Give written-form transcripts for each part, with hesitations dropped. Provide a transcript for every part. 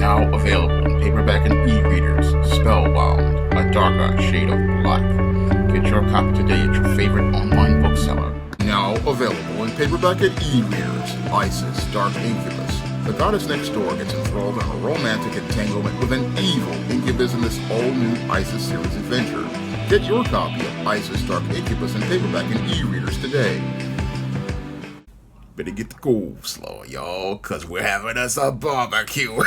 Now available in paperback and e-readers. Spellbound, a darker shade of black. Get your copy today at your favorite online bookseller. Now available in paperback and e-readers. Isis, Dark Incubus. The goddess next door gets enthralled in a romantic entanglement with an evil incubus in this all-new Isis series adventure. Get your copy of Isis, Dark Incubus in paperback and e-readers today. Better get the coleslaw, y'all, because we're having us a barbecue.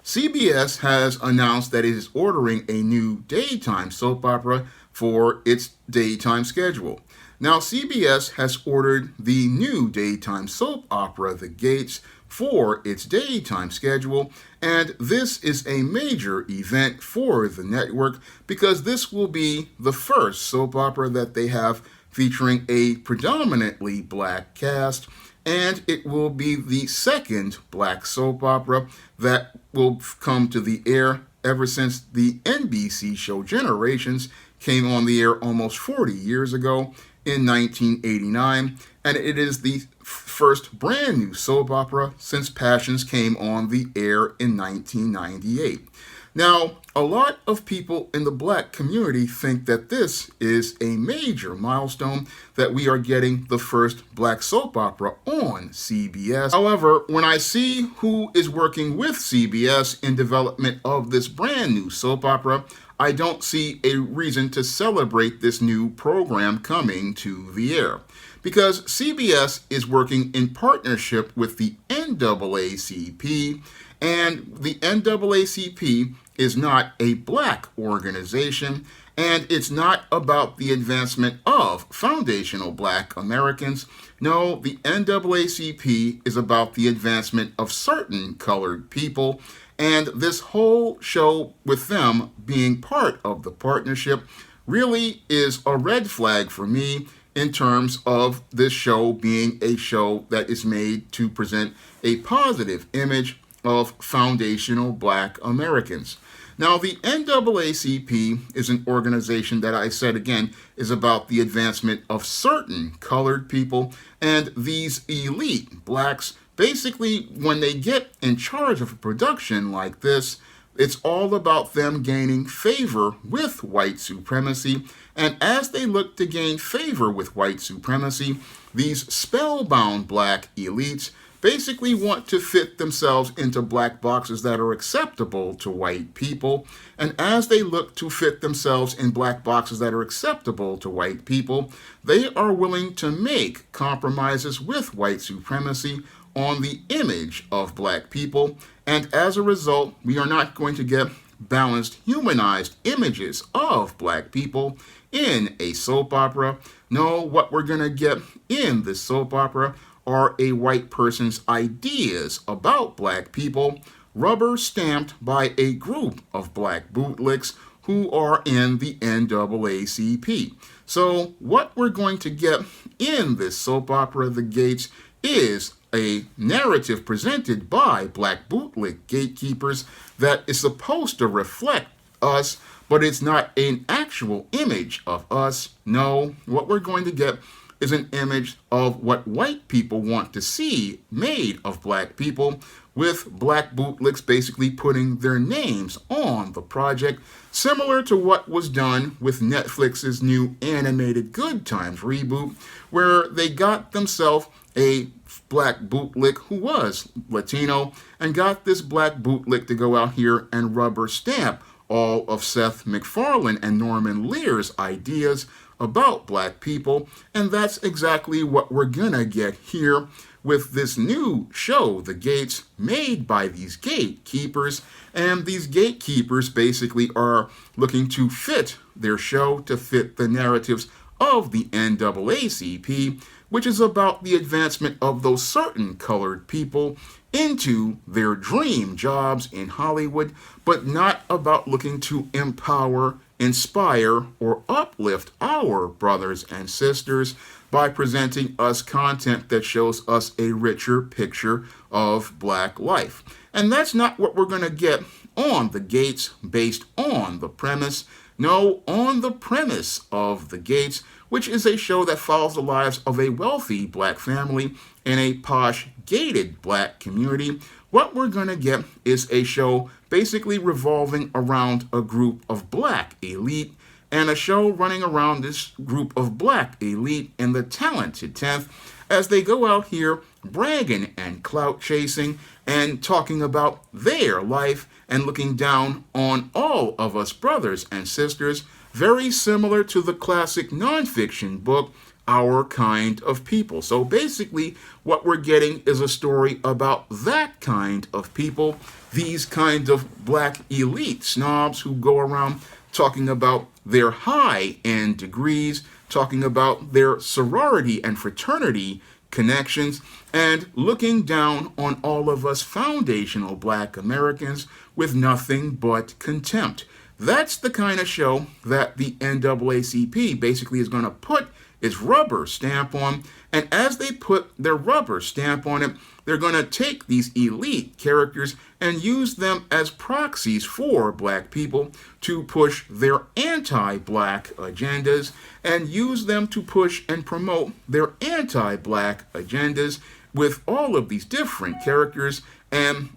CBS has announced that it is ordering a new daytime soap opera for its daytime schedule. Now, CBS has ordered the new daytime soap opera, The Gates, for its daytime schedule, and this is a major event for the network because this will be the first soap opera that they have featuring a predominantly black cast, and it will be the second black soap opera that will come to the air ever since the NBC show Generations came on the air almost 40 years ago in 1989, and it is the first brand new soap opera since Passions came on the air in 1998. Now, a lot of people in the black community think that this is a major milestone that we are getting the first black soap opera on CBS. However, when I see who is working with CBS in development of this brand new soap opera, I don't see a reason to celebrate this new program coming to the air. Because CBS is working in partnership with the NAACP, and the NAACP is not a black organization, and it's not about the advancement of foundational black Americans. No, the NAACP is about the advancement of certain colored people, and this whole show with them being part of the partnership really is a red flag for me in terms of this show being a show that is made to present a positive image of foundational black Americans. Now, the NAACP is an organization that I said again is about the advancement of certain colored people, and these elite blacks, basically when they get in charge of a production like this, it's all about them gaining favor with white supremacy, and as they look to gain favor with white supremacy, these spellbound black elites basically want to fit themselves into black boxes that are acceptable to white people. And as they look to fit themselves in black boxes that are acceptable to white people, they are willing to make compromises with white supremacy on the image of black people. And as a result, we are not going to get balanced, humanized images of black people in a soap opera. No, what we're going to get in this soap opera are a white person's ideas about black people, rubber stamped by a group of black bootlicks who are in the NAACP. So what we're going to get in this soap opera, The Gates, is a narrative presented by black bootlick gatekeepers that is supposed to reflect us, but it's not an actual image of us. No, what we're going to get is an image of what white people want to see made of black people, with black bootlicks basically putting their names on the project, similar to what was done with Netflix's new animated Good Times reboot, where they got themselves a black bootlick who was Latino and got this black bootlick to go out here and rubber stamp all of Seth MacFarlane and Norman Lear's ideas about black people, and that's exactly what we're gonna get here with this new show, The Gates, made by these gatekeepers. And these gatekeepers basically are looking to fit their show to fit the narratives of the NAACP, which is about the advancement of those certain colored people into their dream jobs in Hollywood, but not about looking to empower, inspire, or uplift our brothers and sisters by presenting us content that shows us a richer picture of black life. And that's not what we're going to get on The Gates based on the premise. No, on the premise of The Gates, which is a show that follows the lives of a wealthy black family in a posh, gated black community, what we're going to get is a show basically revolving around a group of black elite, and a show running around this group of black elite in the talented 10th as they go out here bragging and clout chasing and talking about their life and looking down on all of us brothers and sisters, very similar to the classic nonfiction book, Our Kind of People. So basically, what we're getting is a story about that kind of people, these kind of black elite snobs who go around talking about their high-end degrees, talking about their sorority and fraternity connections, and looking down on all of us foundational black Americans with nothing but contempt. That's the kind of show that the NAACP basically is going to put its rubber stamp on, and as they put their rubber stamp on it, they're going to take these elite characters and use them as proxies for black people to push their anti-black agendas, and use them to push and promote their anti-black agendas with all of these different characters, and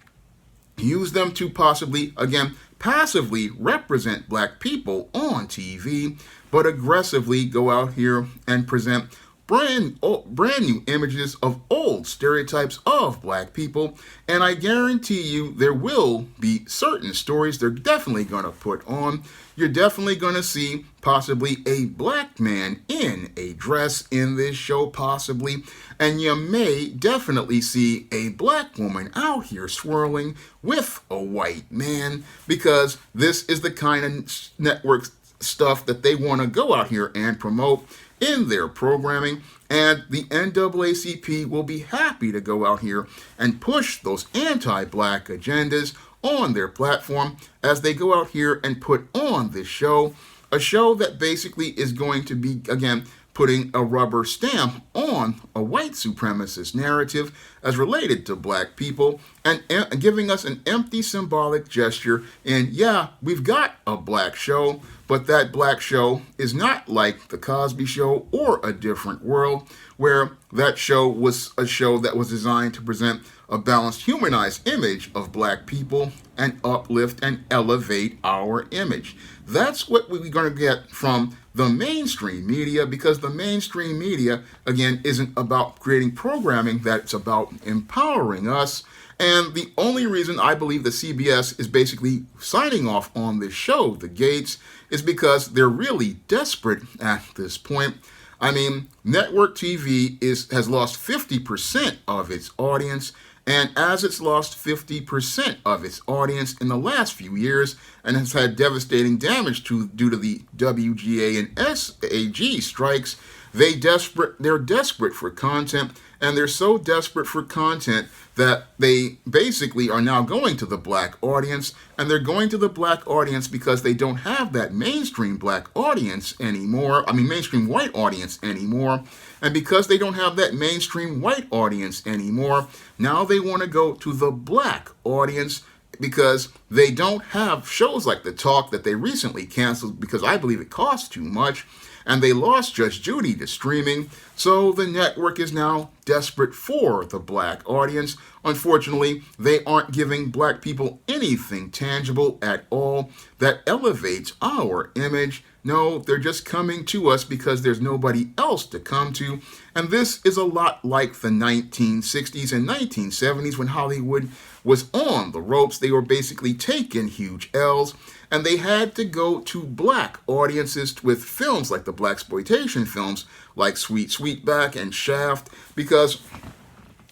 use them to possibly, again, passively represent black people on TV, but aggressively go out here and present brand new images of old stereotypes of black people. And I guarantee you there will be certain stories they're definitely going to put on. You're definitely going to see possibly a black man in a dress in this show, possibly. And you may definitely see a black woman out here swirling with a white man, because this is the kind of network stuff that they want to go out here and promote in their programming. And the NAACP will be happy to go out here and push those anti-black agendas on their platform as they go out here and put on this show, a show that basically is going to be, again, putting a rubber stamp on a white supremacist narrative as related to black people, and giving us an empty symbolic gesture. And yeah, we've got a black show, but that black show is not like The Cosby Show or A Different World, where that show was a show that was designed to present a balanced, humanized image of black people and uplift and elevate our image. That's what we're going to get from the mainstream media, because the mainstream media, again, isn't about creating programming, that's about empowering us. And the only reason I believe that CBS is basically signing off on this show, The Gates, is because they're really desperate at this point. I mean, network TV has lost 50% of its audience, and as it's lost 50% of its audience in the last few years and has had devastating damage due to the WGA and SAG strikes, they're desperate for content, and they're so desperate for content that they basically are now going to the black audience, and they're going to the black audience because they don't have that mainstream black audience anymore, mainstream white audience anymore, and because they don't have that mainstream white audience anymore, now they want to go to the black audience, because they don't have shows like The Talk that they recently canceled because I believe it costs too much, and they lost Judge Judy to streaming, so the network is now desperate for the black audience. Unfortunately, they aren't giving black people anything tangible at all that elevates our image. No, they're just coming to us because there's nobody else to come to. And this is a lot like the 1960s and 1970s when Hollywood was on the ropes. They were basically taking huge L's, and they had to go to black audiences with films like the blaxploitation films like Sweet Sweetback and Shaft, because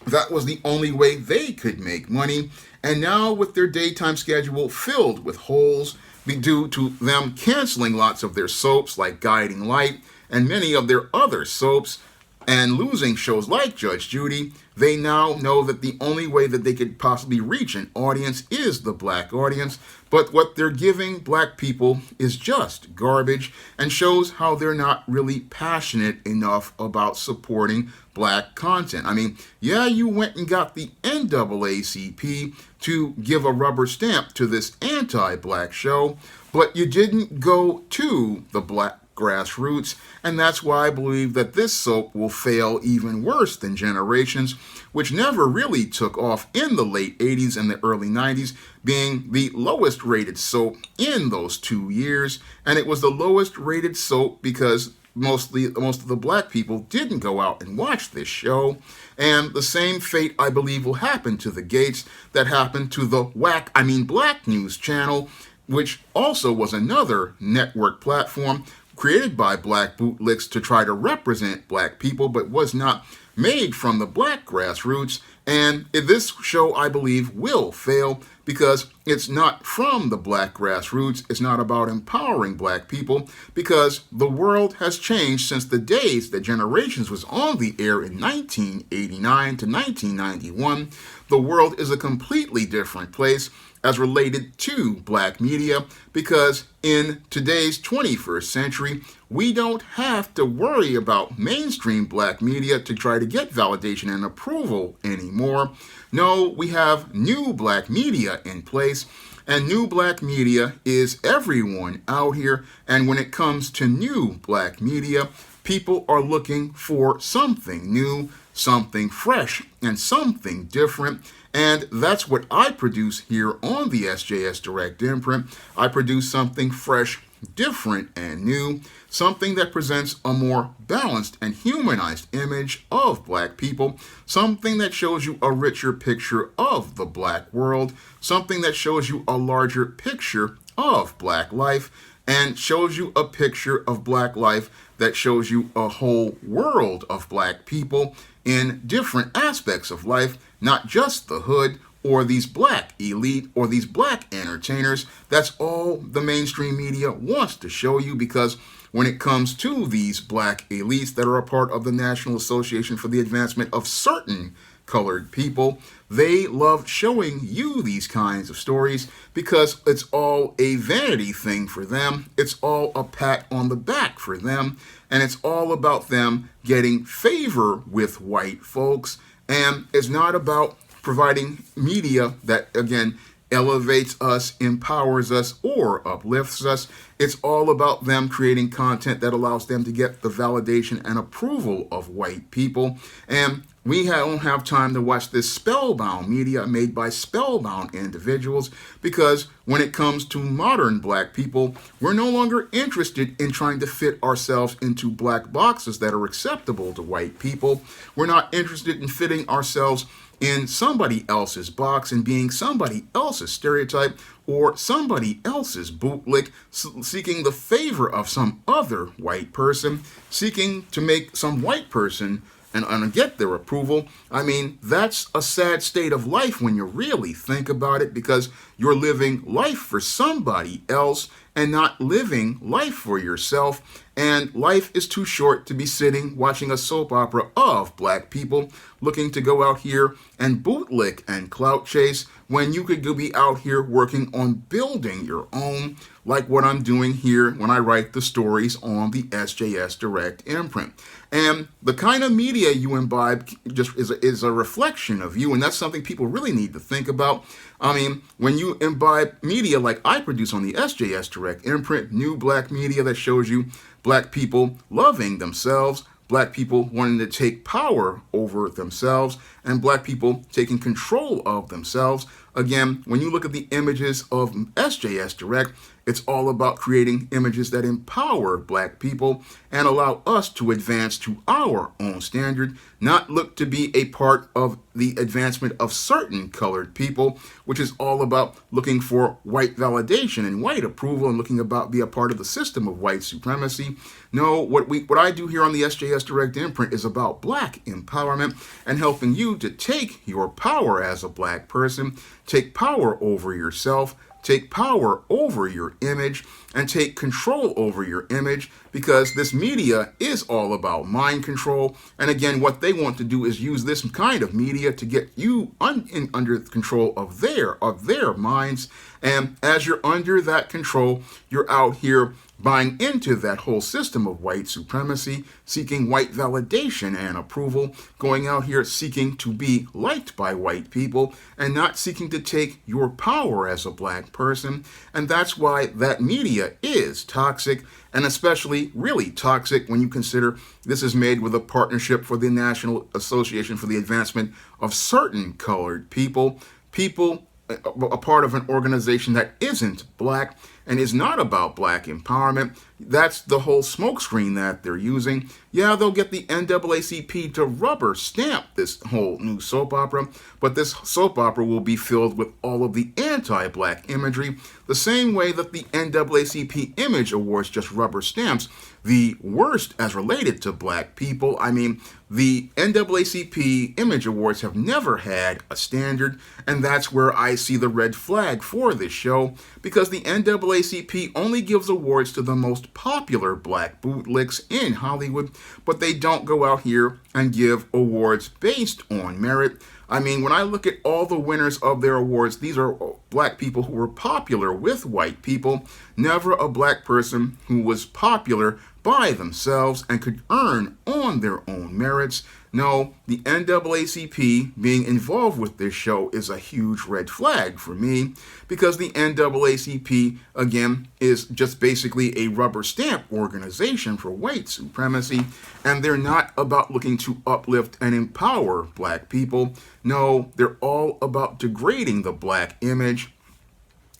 that was the only way they could make money. And now with their daytime schedule filled with holes due to them canceling lots of their soaps like Guiding Light and many of their other soaps, and losing shows like Judge Judy, they now know that the only way that they could possibly reach an audience is the black audience. But what they're giving black people is just garbage, and shows how they're not really passionate enough about supporting black content. I mean, yeah, you went and got the NAACP to give a rubber stamp to this anti-black show, but you didn't go to the black grassroots, and that's why I believe that this soap will fail even worse than Generations, which never really took off in the late 80s and the early 90s, being the lowest rated soap in those 2 years, and it was the lowest rated soap because most of the black people didn't go out and watch this show. And the same fate, I believe, will happen to the Gates that happened to the Black News Channel, which also was another network platform created by black bootlicks to try to represent black people, but was not made from the black grassroots. And this show, I believe, will fail because it's not from the black grassroots. It's not about empowering black people, because the world has changed since the days that Generations was on the air in 1989 to 1991. The world is a completely different place as related to black media, because in today's 21st century, we don't have to worry about mainstream black media to try to get validation and approval anymore. No, we have new black media in place, and new black media is everyone out here. And when it comes to new black media, people are looking for something new, something fresh, and something different. And that's what I produce here on the SJS Direct Imprint. I produce something fresh, different, and new, something that presents a more balanced and humanized image of black people, something that shows you a richer picture of the black world, something that shows you a larger picture of black life, and shows you a picture of black life that shows you a whole world of black people in different aspects of life, not just the hood or these black elite or these black entertainers. That's all the mainstream media wants to show you, because when it comes to these black elites that are a part of the National Association for the Advancement of Certain Colored People, they love showing you these kinds of stories because it's all a vanity thing for them. It's all a pat on the back for them, and it's all about them getting favor with white folks. And it's not about providing media that, again, elevates us, empowers us, or uplifts us. It's all about them creating content that allows them to get the validation and approval of white people. And we don't have time to watch this spellbound media made by spellbound individuals, because when it comes to modern black people, we're no longer interested in trying to fit ourselves into black boxes that are acceptable to white people. We're not interested in fitting ourselves in somebody else's box and being somebody else's stereotype or somebody else's bootlick, seeking the favor of some other white person, seeking to make some white person and get their approval. I mean, that's a sad state of life when you really think about it, because you're living life for somebody else and not living life for yourself. And life is too short to be sitting watching a soap opera of black people looking to go out here and bootlick and clout chase, when you could go be out here working on building your own, like what I'm doing here when I write the stories on the SJS Direct Imprint. And the kind of media you imbibe just is a reflection of you, and that's something people really need to think about. I mean, when you imbibe media like I produce on the SJS Direct Imprint, new black media that shows you black people loving themselves, black people wanting to take power over themselves, and black people taking control of themselves. Again, when you look at the images of SJS Direct, it's all about creating images that empower black people and allow us to advance to our own standard, not look to be a part of the advancement of certain colored people, which is all about looking for white validation and white approval and looking about be a part of the system of white supremacy. No, what I do here on the SJS Direct Imprint is about black empowerment and helping you to take your power as a black person, take power over yourself, take power over your image, and take control over your image, because this media is all about mind control. And again, what they want to do is use this kind of media to get you under control of their minds. And as you're under that control, you're out here buying into that whole system of white supremacy, seeking white validation and approval, going out here seeking to be liked by white people, and not seeking to take your power as a black person. And that's why that media is toxic, and especially really toxic when you consider this is made with a partnership for the National Association for the Advancement of Certain Colored People, a part of an organization that isn't black and is not about black empowerment. That's the whole smokescreen that they're using. Yeah, they'll get the NAACP to rubber stamp this whole new soap opera, but this soap opera will be filled with all of the anti-black imagery, the same way that the NAACP Image Awards just rubber stamps the worst as related to black people. I mean, the NAACP Image Awards have never had a standard, and that's where I see the red flag for this show, because the NAACP only gives awards to the most popular black bootlicks in Hollywood, but they don't go out here and give awards based on merit. I mean, when I look at all the winners of their awards, these are black people who were popular with white people, never a black person who was popular by themselves and could earn on their own merits. No, the NAACP being involved with this show is a huge red flag for me, because the NAACP, again, is just basically a rubber stamp organization for white supremacy, and they're not about looking to uplift and empower black people. No, they're all about degrading the black image.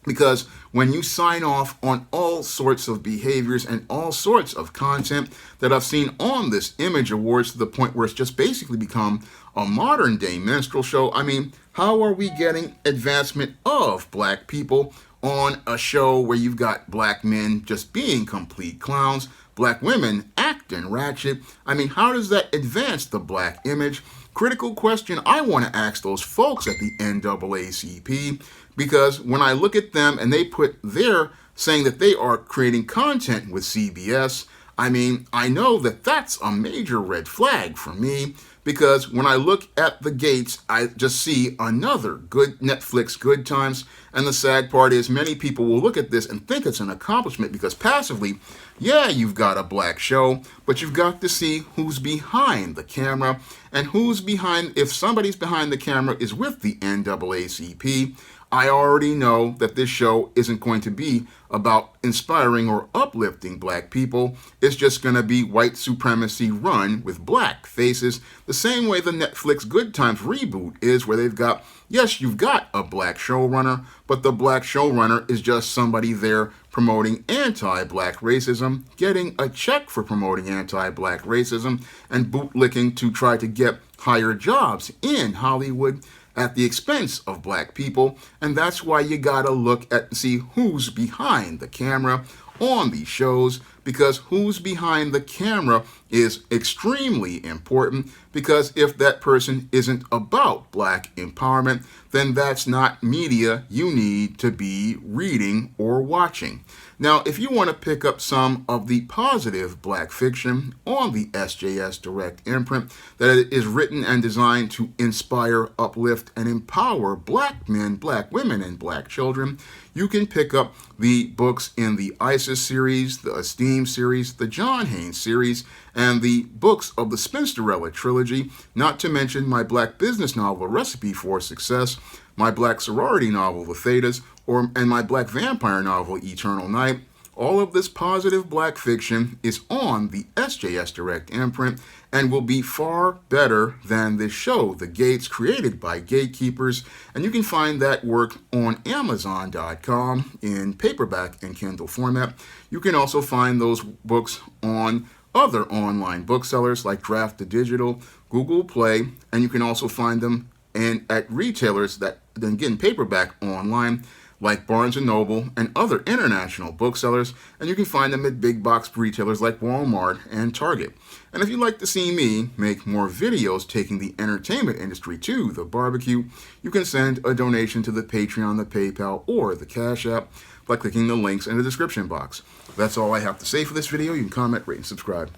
Because when you sign off on all sorts of behaviors and all sorts of content that I've seen on this Image Awards, to the point where it's just basically become a modern day minstrel show, I mean, how are we getting advancement of black people on a show where you've got black men just being complete clowns, black women acting ratchet? I mean, how does that advance the black image? Critical question I want to ask those folks at the NAACP, because when I look at them and they put their saying that they are creating content with CBS, I mean, I know that that's a major red flag for me, because when I look at the gates, I just see another good Netflix good times. And the sad part is many people will look at this and think it's an accomplishment, because passively, yeah, you've got a black show, but you've got to see who's behind the camera, and who's behind, if somebody's behind the camera is with the NAACP. I already know that this show isn't going to be about inspiring or uplifting black people. It's just going to be white supremacy run with black faces, the same way the Netflix Good Times reboot is, where they've got, yes, you've got a black showrunner, but the black showrunner is just somebody there promoting anti-black racism, getting a check for promoting anti-black racism, and bootlicking to try to get higher jobs in Hollywood at the expense of black people. And that's why you gotta look at and see who's behind the camera on these shows, because who's behind the camera is extremely important, because if that person isn't about black empowerment, then that's not media you need to be reading or watching. Now, if you want to pick up some of the positive black fiction on the SJS Direct imprint that is written and designed to inspire, uplift, and empower black men, black women, and black children, you can pick up the books in the ISIS series, the Esteem series, the John Haynes series, and the books of the Spinsterella trilogy, not to mention my black business novel, Recipe for Success, my black sorority novel, The Thetas, and my black vampire novel, Eternal Night. All of this positive black fiction is on the SJS Direct imprint and will be far better than this show, The Gates, created by Gatekeepers. And you can find that work on Amazon.com in paperback and Kindle format. You can also find those books on other online booksellers like Draft to Digital, Google Play, and you can also find them at retailers that then get in paperback online like Barnes & Noble and other international booksellers, and you can find them at big box retailers like Walmart and Target. And if you'd like to see me make more videos taking the entertainment industry to the barbecue, you can send a donation to the Patreon, the PayPal, or the Cash App by clicking the links in the description box. That's all I have to say for this video. You can comment, rate, and subscribe.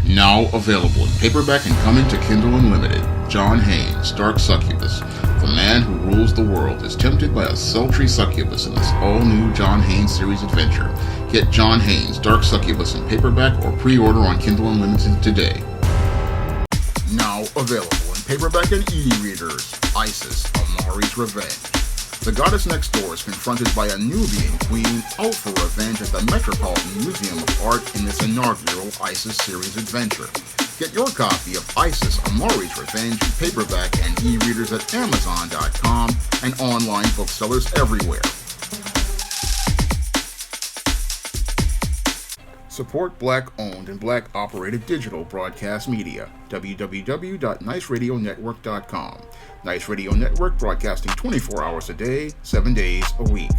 Now available in paperback and coming to Kindle Unlimited, John Haynes, Dark Succubus, the man who rules knows the world is tempted by a sultry succubus in this all-new John Haynes series adventure. Get John Haynes' Dark Succubus in paperback or pre-order on Kindle Unlimited today. Now available in paperback and e-readers, Isis, Amari's Revenge. The goddess next door is confronted by a Nubian queen out for revenge at the Metropolitan Museum of Art in this inaugural Isis series adventure. Get your copy of Isis, Amari's Revenge in paperback and e-readers at Amazon.com and online booksellers everywhere. Support Black-owned and Black-operated digital broadcast media. www.niceradionetwork.com. Nice Radio Network, broadcasting 24 hours a day, 7 days a week.